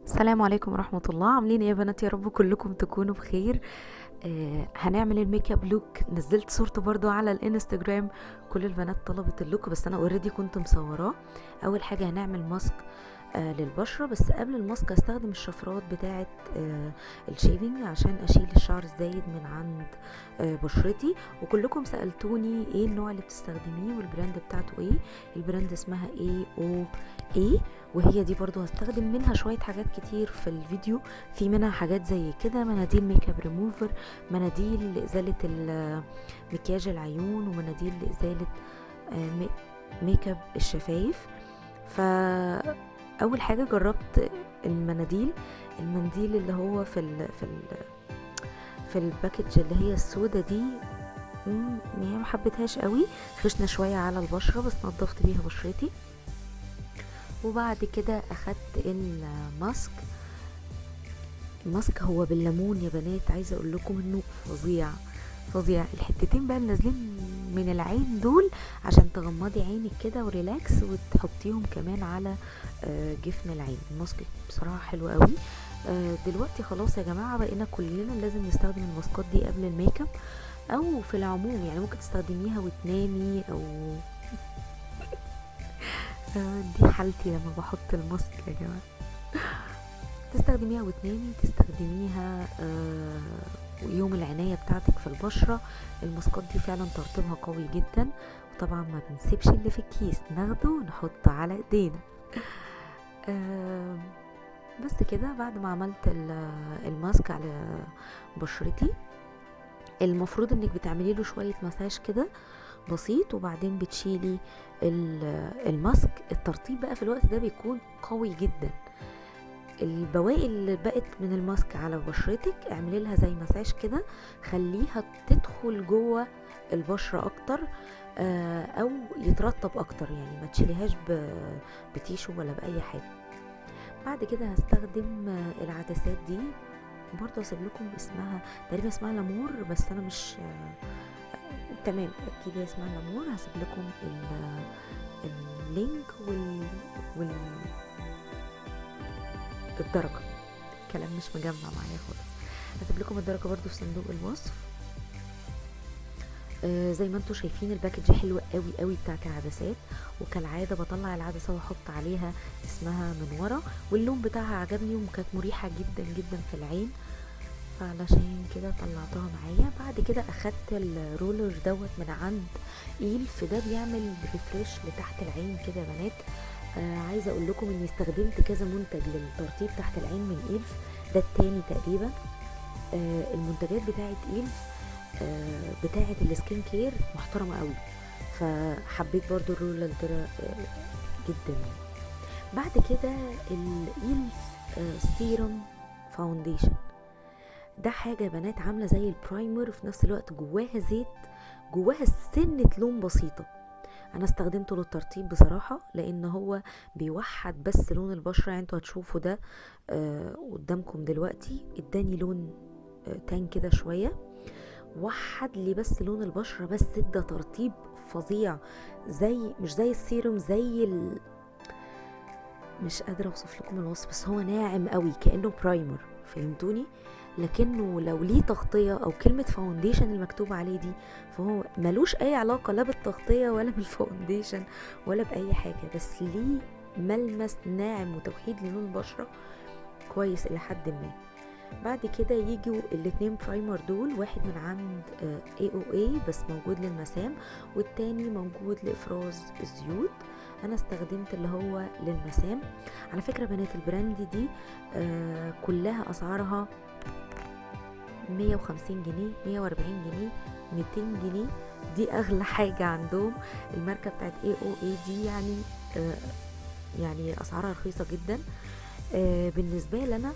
السلام عليكم ورحمة الله. عاملين ايه يا بنات؟ يا رب كلكم تكونوا بخير. هنعمل الميك اب لوك. نزلت صورته برضو على الانستجرام. كل البنات طلبت اللوك بس انا اوريدي كنت مصوراه. اول حاجة هنعمل ماسك للبشرة، بس قبل الماسك هستخدم الشفرات بتاعة الشيفنج عشان اشيل الشعر الزايد من عند بشرتي. وكلكم سألتوني ايه النوع اللي بتستخدميه والبراند بتاعته ايه. البراند اسمها AOA، وهي دي برضو هستخدم منها شوية حاجات كتير في الفيديو. في منها حاجات زي كده، مناديل ميك اب ريموفر، مناديل لإزالة مكياج العيون، ومناديل لإزالة ميك اب الشفايف. فأول حاجة جربت المنديل اللي هو في الباكج اللي هي السودة دي. يعني ما حبيتهاش قوي، خشنة شوية على البشرة، بس نظفت بيها بشرتي. وبعد كده اخدت الماسك هو بالليمون يا بنات. عايزه اقول لكم انه فظيع فظيع. الحتتين بقى نازلين من العين دول عشان تغمضي عينك كده وريلاكس، وتحطيهم كمان على جفن العين. الماسك بصراحه حلو قوي. دلوقتي خلاص يا جماعه، بقينا كلنا لازم نستخدم الماسكات دي قبل الميك اب او في العموم. يعني ممكن تستخدميها وتنامي، او دي حالتي لما بحط الماسك يا جماعه. تستخدميها وتنامي، تستخدميها يوم العناية بتاعتك في البشرة. الماسكات دي فعلا ترطيبها قوي جدا، وطبعا ما بنسيبش اللي في الكيس، ناخده ونحطه على ايدينا. بس كده. بعد ما عملت الماسك على بشرتي، المفروض انك بتعملي له شوية مساج كده بسيط، وبعدين بتشيلي الماسك. الترطيب بقى في الوقت ده بيكون قوي جدا. البواقي اللي بقت من الماسك على بشرتك اعملي لها زي مساج كده، خليها تدخل جوه البشرة اكتر، او يترطب اكتر. يعني ما تشيليهاش بتيشو ولا باي حاجة. بعد كده هستخدم العدسات دي برضه. هسيب لكم اسمها، تقريبا اسمها لامور، بس انا مش تمام. اكيد اسمها لامور. هسيب لكم اللينك الدرجة. الكلام مش مجمع معايا خالص. هسيب لكم الدرجة برضو في صندوق الوصف. زي ما انتم شايفين الباكج حلوة قوي قوي بتاعت العدسات. وكالعادة بطلع العدسة واحط عليها اسمها من ورا، واللون بتاعها عجبني وكانت مريحة جدا جدا في العين، فعلشان كده طلعتها معايا. بعد كده اخدت الرولر دوت من عند إيلف. ده بيعمل ريفريش لتحت العين كده يا بنات. عايزه اقول لكم اني استخدمت كذا منتج للترطيب تحت العين من إيلف. ده التاني تقريبا. المنتجات بتاعت إيلف بتاعت السكين كير محترمه قوي، فحبيت برضو الرولر ده جدا. بعد كده الإيلف سيرم فاونديشن. ده حاجة يا بنات عاملة زي البرايمر، وفي نفس الوقت جواها زيت، جواها سنة لون بسيطة. انا استخدمته للترطيب بصراحة، لان هو بيوحد بس لون البشرة. يعني انتوا هتشوفوا ده قدامكم دلوقتي. اداني لون تان كده شوية، وحد لي بس لون البشرة، بس ادى ترطيب فظيع. مش زي السيروم، مش قادرة اوصف لكم الوصف، بس هو ناعم قوي كأنه برايمر، فهمتوني؟ لكنه لو ليه تغطية او كلمة فاونديشن المكتوب عليه دي، فهو ملوش اي علاقة لا بالتغطية ولا بالفاونديشن ولا بأي حاجة، بس ليه ملمس ناعم وتوحيد للون البشرة كويس الى حد ما. بعد كده يجوا الاتنين برايمر دول، واحد من عند AOA بس موجود للمسام، والتاني موجود لإفراز الزيوت. انا استخدمت اللي هو للمسام. على فكرة بنات البراند دي كلها اسعارها 150 جنيه، 140 جنيه، 200 جنيه. دي اغلى حاجة عندهم. الماركة بتاعت AOA دي يعني اسعارها رخيصة جدا. بالنسبة لنا،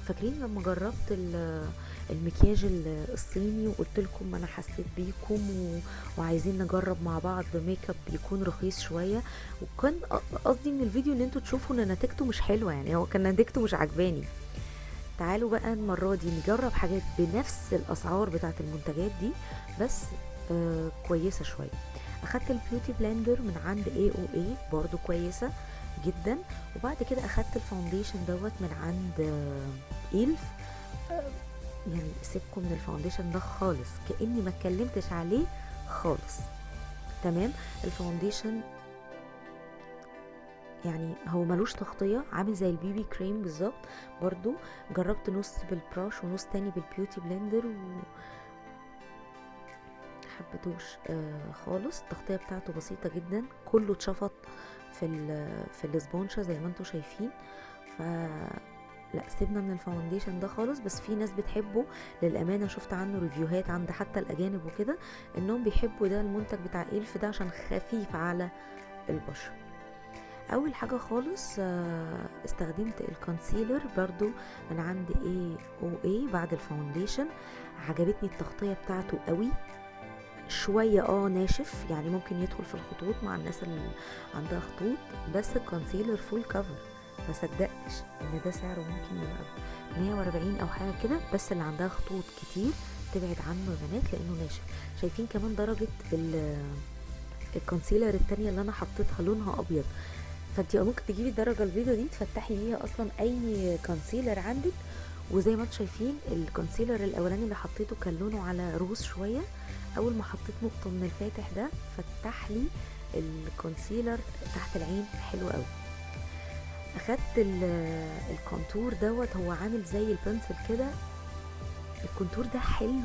فاكرين لما جربت المكياج الصيني وقلت لكم انا حسيت بيكم وعايزين نجرب مع بعض ميك اب يكون رخيص شويه. وكان قصدي من الفيديو ان انتوا تشوفوا ان نتيجته مش حلوه، يعني هو كان نتيجته مش عجباني. تعالوا بقى المره دي نجرب حاجات بنفس الاسعار بتاعت المنتجات دي، بس كويسه شويه. اخدت البيوتي بلندر من عند AOA برضو كويسه. جدا. وبعد كده اخدت الفاونديشن دوت من عند إلف. يعني سيبكم من الفاونديشن ده خالص، كأني ما اتكلمتش عليه خالص. تمام. الفاونديشن يعني هو ملوش تغطية، عامل زي البيبي كريم بالظبط. برضو جربت نص بالبراش ونص تاني بالبيوتي بلندر حبتوش خالص. التغطية بتاعته بسيطة جدا، كله اتشفط في الاسبونشة زي ما انتوا شايفين. لا سيبنا من الفاونديشن ده خالص. بس في ناس بتحبه للامانه، شفت عنه ريفيوهات عند حتى الاجانب وكده، انهم بيحبوا ده المنتج بتاع إلف ده عشان خفيف على البشره. اول حاجه خالص استخدمت الكونسيلر برضو من عند AOA بعد الفاونديشن. عجبتني التغطيه بتاعته قوي، شويه ناشف، يعني ممكن يدخل في الخطوط مع الناس اللي عندها خطوط. بس الكونسيلر فول كفر، ما صدقتش ان ده سعره ممكن يبقى 140 او حاجه كده. بس اللي عندها خطوط كتير تبعد عنه يا بنات لانه ناشف. شايفين كمان درجه الكونسيلر التانية اللي انا حطيتها لونها ابيض، فانت ممكن تجيبي الدرجه البيضه دي تفتحي بيها اصلا اي كونسيلر عندك. وزي ما انتم شايفين الكونسيلر الاولاني اللي حطيته كان لونه على روز شويه، اول ما حطيت نقطه من الفاتح ده فتح لي الكونسيلر تحت العين حلو قوي. اخدت الكونتور دوت، هو عامل زي البنسل كده. الكونتور ده حلو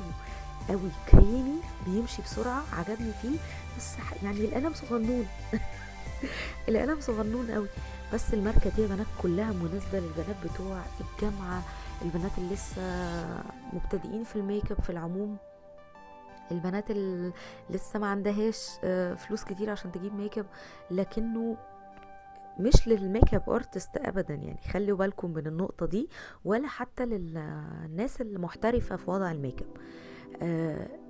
قوي، كريمي، بيمشي بسرعه، عجبني فيه. بس يعني القلم صغنون القلم صغنون قوي. بس الماركه دي يا بنات كلها مناسبه للبنات بتوع الجامعه، البنات اللي لسه مبتدئين في الميك اب في العموم، البنات اللي لسه ما عندهاش فلوس كتير عشان تجيب ميك اب، لكنه مش للميك اب ارتست ابدا. يعني خلوا بالكم من النقطه دي. ولا حتى للناس المحترفه في وضع الميك اب.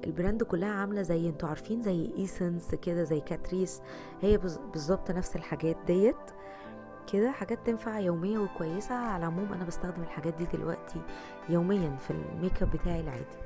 البراند كلها عامله زي انتوا عارفين زي ايسنس كده، زي كاتريس، هي بالظبط نفس الحاجات ديت كده. حاجات تنفع يوميه وكويسه. على العموم انا بستخدم الحاجات دي دلوقتي يوميا في الميك اب بتاعي العادي.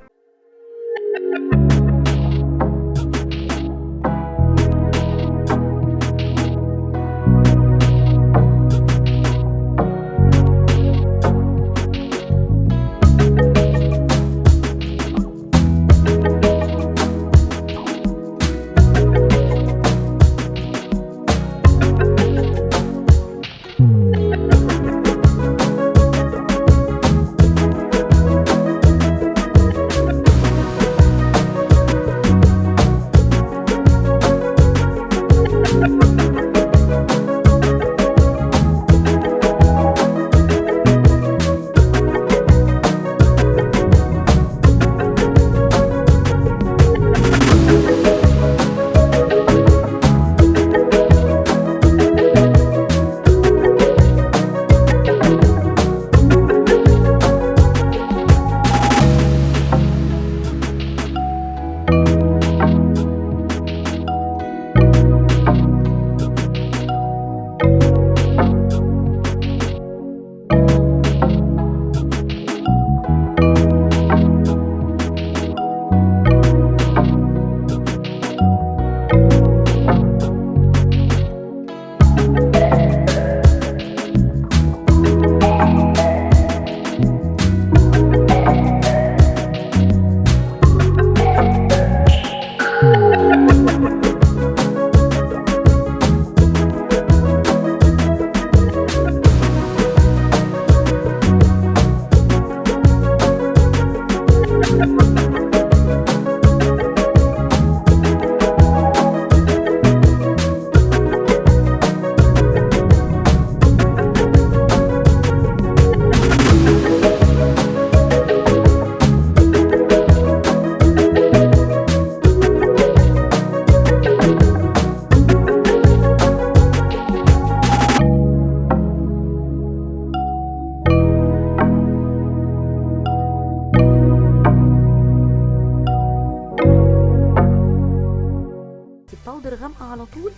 الباودر غامقه على طول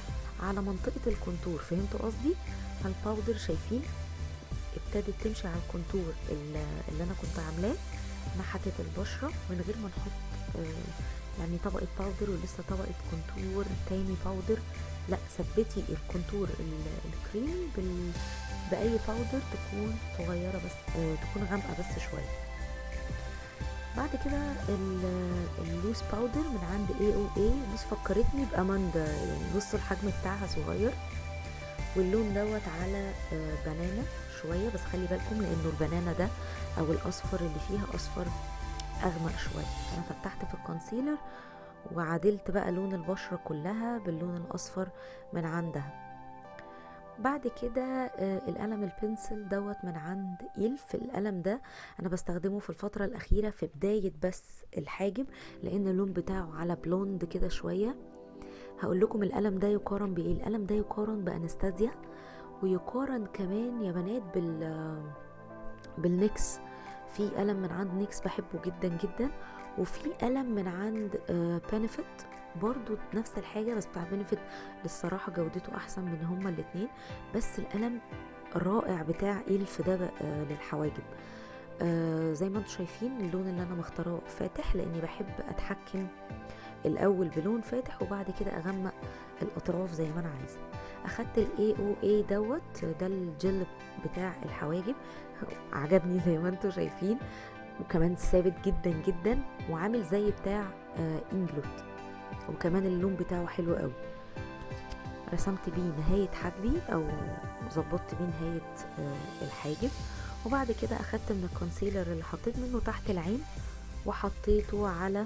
على منطقه الكونتور، فهمتوا قصدي؟ فالباودر شايفين ابتدت تمشي على الكونتور اللي انا كنت عاملاه ناحيه البشره من غير ما نحط يعني طبقة باودر ولسه طبقة كونتور تاني باودر، لا ثبتي الكونتور الكريم بأي باودر تكون صغيرة بس تكون غامقة بس شوية. بعد كده اللوس باودر من عند AOA، بص فكرتني بأماندا، يعني بصوا الحجم بتاعها صغير، واللون دوت على بنانا شوية، بس خلي بالكم لانه البنانا ده او الاصفر اللي فيها اصفر اغمق شوية. انا فتحت في الكونسيلر وعدلت بقى لون البشرة كلها باللون الاصفر من عندها. بعد كده القلم البنسل دوت من عند إلف. القلم ده انا بستخدمه في الفترة الاخيرة في بداية بس الحاجب، لان اللون بتاعه على بلوند كده شوية. هقول لكم القلم ده يقارن بايه. القلم ده يقارن بانستازيا، ويقارن كمان يا بنات بالنيكس. في قلم من عند نيكس بحبه جدا جدا، وفي قلم من عند بنفيت برضو نفس الحاجة، بس بتاع بنفيت للصراحة جودته احسن من هما الاتنين. بس القلم الرائع بتاع إلف ده للحواجب. زي ما انتم شايفين اللون اللي انا مختاره فاتح، لاني بحب اتحكم الاول بلون فاتح وبعد كده اغمق الاطراف زي ما انا عايزه. اخدت الاي او اي دوت، ده الجل بتاع الحواجب، عجبني زي ما انتم شايفين، وكمان ثابت جدا جدا وعامل زي بتاع انجلوت، وكمان اللون بتاعه حلو قوي. رسمت بيه نهاية حاجبي او ظبطت بيه نهاية الحاجب. وبعد كده اخدت من الكونسيلر اللي حطيت منه تحت العين وحطيته على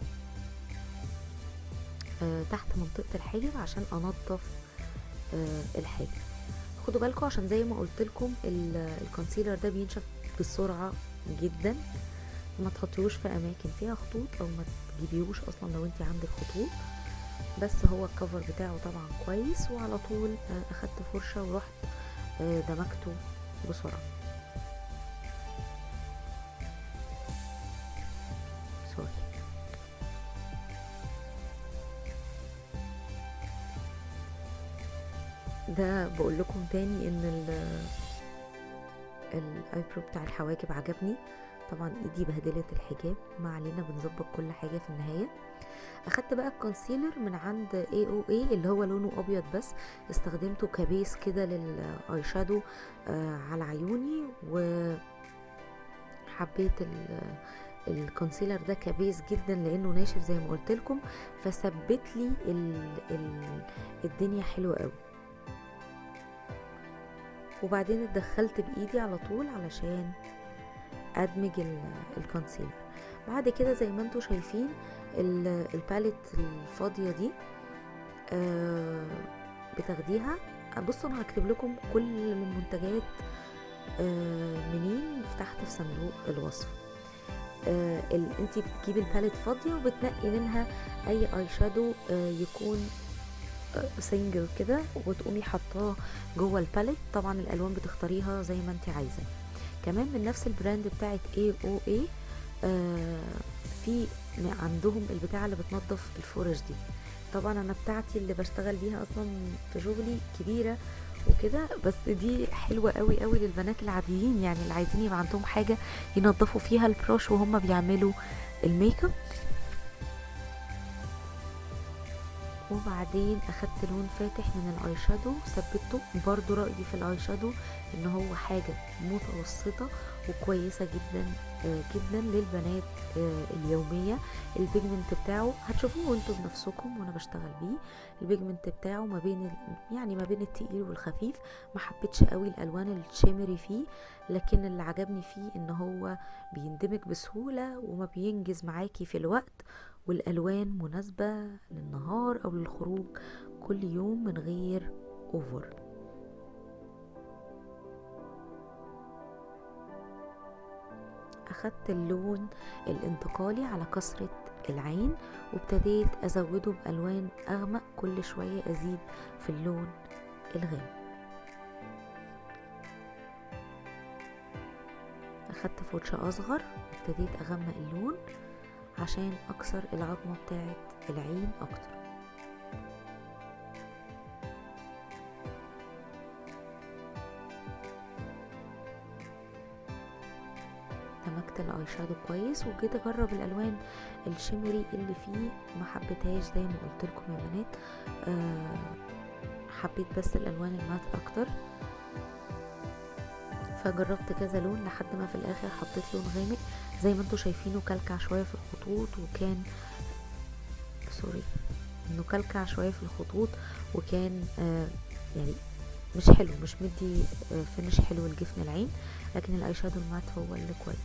تحت منطقة الحاجب عشان انضف الحاجب. خدوا بالكم عشان زي ما قلت لكم الكونسيلر ده بينشف بسرعة جدا، ما تحطيهوش في اماكن فيها خطوط او ما تجيبيهوش اصلا لو انت عندك خطوط. بس هو الكفر بتاعه طبعا كويس، وعلى طول اخدت فرشة ورحت دمجته بسرعة. سوري. ده بقول لكم تاني ان الايبرو بتاع الحواجب عجبني. طبعا ايدي بهدلت الحجاب، ما علينا بنظبط كل حاجة في النهاية. اخدت بقى الكونسيلر من عند AOA اللي هو لونه ابيض، بس استخدمته كبيس كده للاي شادو على عيوني، وحبيت الكونسيلر ده كبيس جدا لانه ناشف زي ما قلت لكم، فثبت لي الدنيا حلوه قوي. وبعدين اتدخلت بايدي على طول علشان ادمج الكونسيلر. بعد كده زي ما انتم شايفين الباليت الفاضيه دي بتاخديها. بصوا انا هكتب لكم كل المنتجات منين تحت في صندوق الوصف. انتي بتجيبي الباليت فاضيه وبتنقي منها اي اي شادو يكون سنجل كده، وتقومي حطاه جوه الباليت. طبعا الالوان بتختاريها زي ما انتي عايزه. كمان من نفس البراند بتاعت AOA في عندهم البتاعه اللي بتنظف الفرش دي. طبعا انا بتاعتي اللي بشتغل بيها اصلا في شغلي كبيره وكده، بس دي حلوه قوي قوي للبنات العاديين، يعني اللي عايزين يبقى عندهم حاجه ينظفوا فيها البروش وهم بيعملوا الميك اب. وبعدين اخدت لون فاتح من الاي شادو ثبته. برضو رايي في الاي شادو ان هو حاجه متوسطه وكويسه جدا جدا للبنات اليوميه. البيجمنت بتاعه هتشوفوه وانتوا بنفسكم وانا بشتغل بيه. البيجمنت بتاعه ما بين يعني ما بين التقيل والخفيف. ما حبيتش قوي الالوان الشيمري فيه، لكن اللي عجبني فيه ان هو بيندمج بسهوله وما بينجز معاكي في الوقت، والالوان مناسبه للنهار او للخروج كل يوم من غير اوفر. اخدت اللون الانتقالي على كسرة العين وابتديت ازوده بالوان اغمق، كل شوية ازيد في اللون الغامق. اخدت فرشة اصغر وابتديت اغمق اللون عشان اكسر العظمة بتاعت العين اكتر. دمجت الاي شادو كويس، وجيت اجرب الالوان الشمري اللي فيه، ما حبيتهاش زي ما قلت لكم يا بنات. حبيت بس الالوان المات اكتر، فجربت كذا لون لحد ما في الاخر حطيت لون غامق زي ما انتوا شايفينه، كلكع شويه في الخطوط، وكان انه كلكع شويه في الخطوط، وكان يعني مش حلو، مش مدي فينش حلو لجفن العين. لكن الاي شادو المات هو اللي كويس.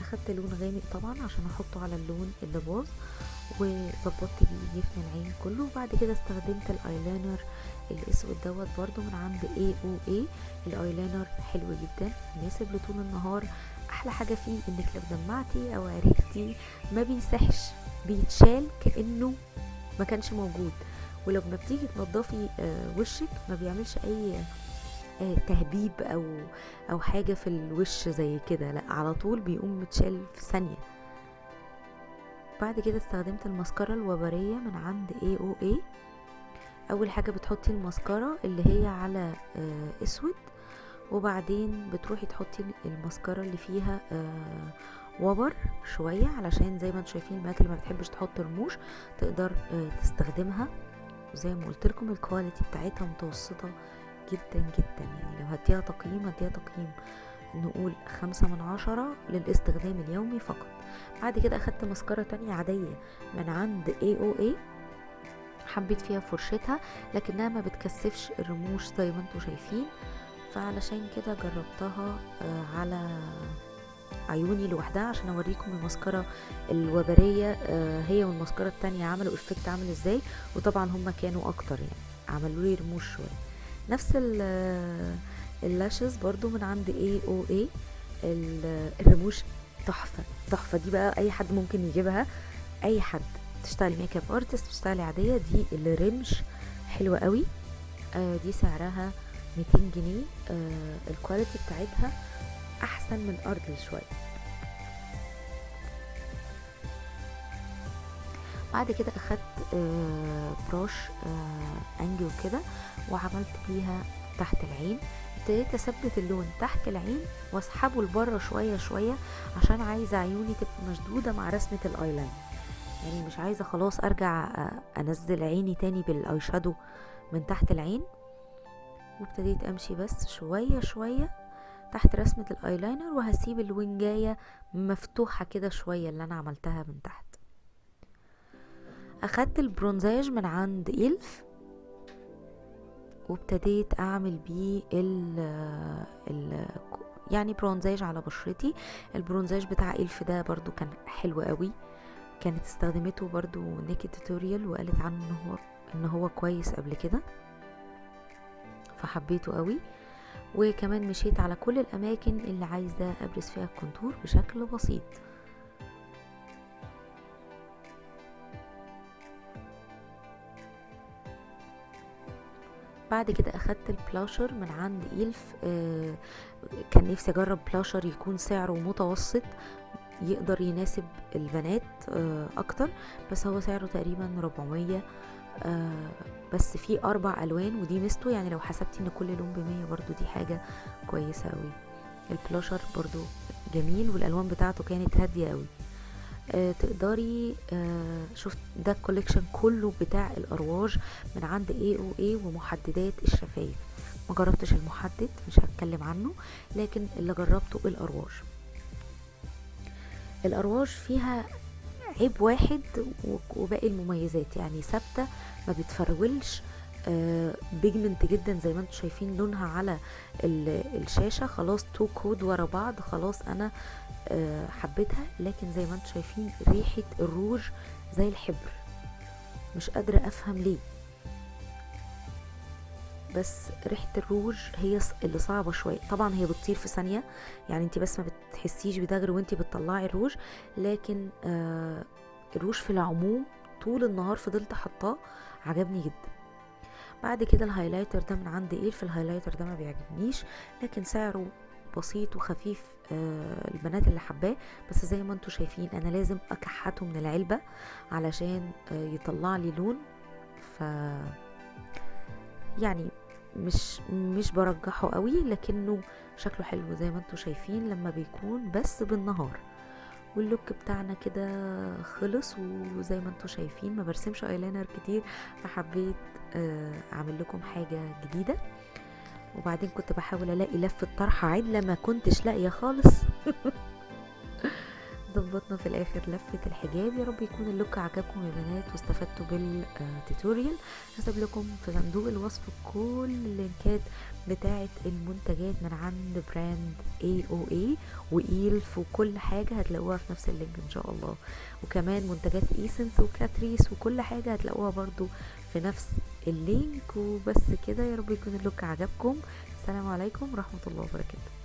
اخدت لون غامق طبعا عشان احطه على اللون اللي باظ، وظبطت بيه جفن العين كله. وبعد كده استخدمت الايلاينر الاسود دوت برضو من عند AOA. الايلاينر حلو جدا، مناسب لطول النهار. احلى حاجه فيه انك لو دمعتي او عرقتي ما بيسحش، بيتشال كانه ما كانش موجود. ولما بتيجي تنضفي وشك ما بيعملش اي تهبيب او حاجه في الوش زي كده، لا، على طول بيقوم متشال في ثانيه. بعد كده استخدمت الماسكارا الوبريه من عند AOA. اول حاجه بتحطي الماسكارا اللي هي على اسود، وبعدين بتروحي تحطي الماسكارا اللي فيها وبر شويه، علشان زي ما انتم شايفين البنات اللي ما بتحبش تحط رموش تقدر تستخدمها. زي ما قلت لكم الكواليتي بتاعتها متوسطه جدا جدا، يعني لو هديها تقييم نقول 5/10 للاستخدام اليومي فقط. بعد كده اخدت ماسكارا تانية عادية من عند AOA، حبيت فيها فرشتها لكنها ما بتكثفش الرموش زي ما انتوا شايفين، فعلشان كده جربتها على عيوني لوحدها عشان اوريكم الماسكارا الوبرية هي والماسكارا التانية عملوا افكت عامل ازاي. وطبعا هما كانوا اكتر، يعني عملوا لي رموش شوية. نفس اللاشز برضو من عند AOA. الرموش تحفة تحفة، دي بقى اي حد ممكن يجيبها، اي حد تشتغلي ميك اب ارتست، تشتغلي عادية، دي الرمش حلوة قوي. دي سعرها 200 جنيه. الكواليتي بتاعتها احسن من اردل شوية. بعد كده اخدت براش انجل كده وعملت بيها تحت العين. ابتديت اثبت اللون تحت العين واسحبه لبره شويه شويه، عشان عايزه عيوني تبقى مشدوده مع رسمه الايلاين، يعني مش عايزه خلاص ارجع انزل عيني تاني بالاي شادو من تحت العين. وابتديت امشي بس شويه شويه تحت رسمه الايلاينر، وهسيب الونجايه مفتوحه كده شويه اللي انا عملتها من تحت. اخدت البرونزاج من عند إلف وابتديت اعمل بيه يعني برونزاج على بشرتي. البرونزاج بتاع إلف ده برضو كان حلو قوي، كانت استخدمته برضو نيكي توتوريال وقالت عنه ان هو كويس قبل كده، فحبيته قوي. وكمان مشيت على كل الاماكن اللي عايزة ابرز فيها الكونتور بشكل بسيط. بعد كده اخدت البلاشر من عند إلف. كان نفسي اجرب بلاشر يكون سعره متوسط يقدر يناسب البنات اكتر، بس هو سعره تقريبا 400. بس فيه 4 الوان، ودي ميزته، يعني لو حسبتي ان كل لون ب100 برضو دي حاجة كويسة قوي. البلاشر برضو جميل والالوان بتاعته كانت هادية قوي. تقدري شفت ده الكوليكشن كله بتاع الارواج من عند AOA ومحددات الشفايف. ما جربتش المحدد مش هتكلم عنه، لكن اللي جربته الارواج فيها عيب واحد وباقي المميزات يعني ثابته، ما بتفرولش، بيجمنت جدا زي ما انتم شايفين لونها على الشاشه، خلاص 2 كود ورا بعض، خلاص انا حبيتها. لكن زي ما انتم شايفين ريحه الروج زي الحبر، مش قادره افهم ليه، بس ريحه الروج هي اللي صعبه شويه. طبعا هي بتطير في ثانيه، يعني انت بس ما بتحسيش بده غير وانت بتطلعي الروج، لكن الروج في العموم طول النهار فضلت حطاه، عجبني جدا. بعد كده الهايلايتر ده من عند إلف. الهايلايتر ده ما بيعجبنيش، لكن سعره بسيط وخفيف، البنات اللي حباه. بس زي ما انتوا شايفين انا لازم اكحته من العلبة علشان يطلع لي لون، ف يعني مش برجحه قوي، لكنه شكله حلو زي ما انتوا شايفين لما بيكون بس بالنهار. واللوك بتاعنا كده خلص، وزي ما انتوا شايفين ما برسمش ايلاينر كتير، فحبيت اعمل لكم حاجة جديدة. وبعدين كنت بحاول الاقي لفة طرحة عدلة، ما كنتش لاقية خالص. ظبطنا في الاخر لفة الحجاب. يا رب يكون اللوك عجبكم يا بنات واستفدتوا بالتوتوريال. هسيب لكم في صندوق الوصف كل اللينكات بتاعة المنتجات من عند براند AOA وإيلف، وكل حاجة هتلاقوها في نفس اللينك ان شاء الله. وكمان منتجات ايسنس وكاتريس وكل حاجة هتلاقوها برضو في نفس اللينك. وبس كده، يا رب يكون اللوك عجبكم. السلام عليكم ورحمة الله وبركاته.